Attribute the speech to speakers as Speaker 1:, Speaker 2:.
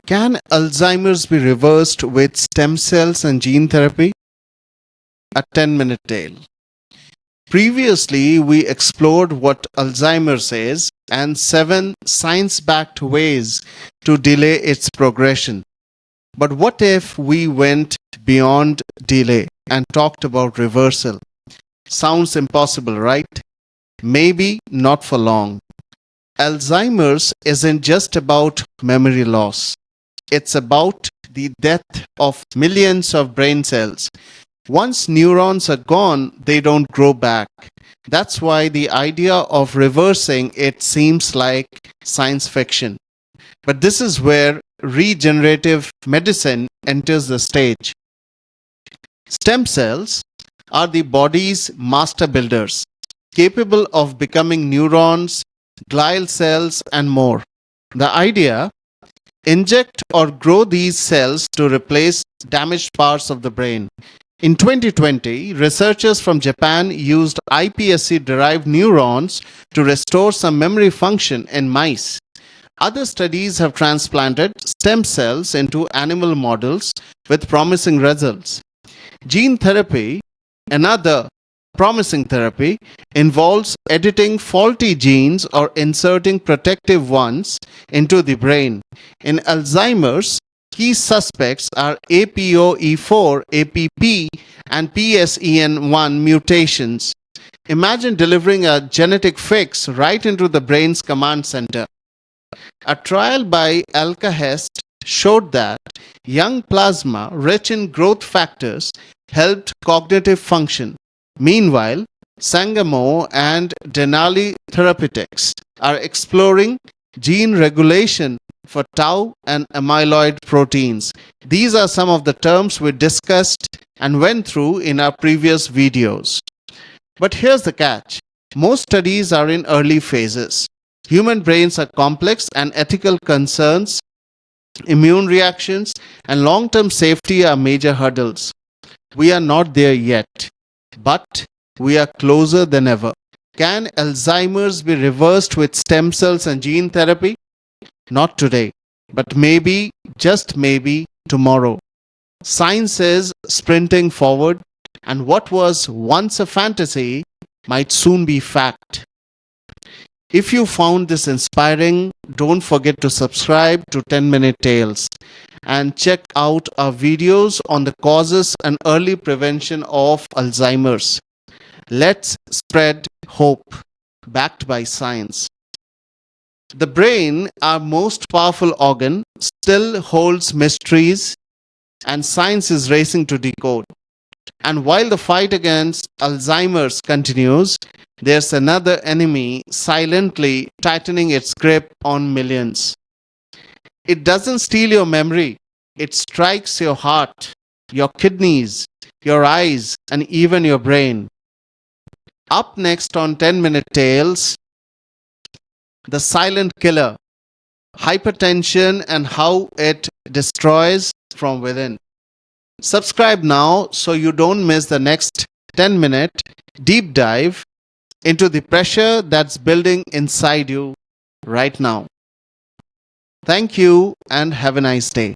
Speaker 1: Can Alzheimer's be reversed with stem cells and gene therapy? A 10-minute tale. Previously, we explored what Alzheimer's is and 7 science-backed ways to delay its progression. But what if we went beyond delay and talked about reversal? Sounds impossible, right? Maybe not for long. Alzheimer's isn't just about memory loss. It's about the death of millions of brain cells. Once neurons are gone, they don't grow back. That's why the idea of reversing it seems like science fiction. But this is where regenerative medicine enters the stage. Stem cells are the body's master builders, capable of becoming neurons, glial cells, and more. The idea: inject or grow these cells to replace damaged parts of the brain. In 2020, researchers from Japan used iPSC-derived neurons to restore some memory function in mice. Other studies have transplanted stem cells into animal models with promising results. Gene therapy, another promising therapy, involves editing faulty genes or inserting protective ones into the brain. In Alzheimer's, key suspects are APOE4, APP, and PSEN1 mutations. Imagine delivering a genetic fix right into the brain's command center. A trial by Alcahest showed that young plasma rich in growth factors helped cognitive function. Meanwhile, Sangamo and Denali Therapeutics are exploring gene regulation for tau and amyloid proteins. These are some of the terms we discussed and went through in our previous videos. But here's the catch. Most studies are in early phases. Human brains are complex, and ethical concerns, immune reactions, and long-term safety are major hurdles. We are not there yet, but we are closer than ever. Can Alzheimer's be reversed with stem cells and gene therapy? Not today, but maybe, just maybe, tomorrow. Science is sprinting forward, and what was once a fantasy might soon be fact. If you found this inspiring, don't forget to subscribe to 10-Minute Tales and check out our videos on the causes and early prevention of Alzheimer's. Let's spread hope, backed by science. The brain, our most powerful organ, still holds mysteries, and science is racing to decode. And while the fight against Alzheimer's continues, there's another enemy silently tightening its grip on millions. It doesn't steal your memory. It strikes your heart, your kidneys, your eyes, and even your brain. Up next on 10-Minute Tales, the silent killer, hypertension and how it destroys from within. Subscribe now so you don't miss the next 10-minute deep dive into the pressure that's building inside you right now. Thank you and have a nice day.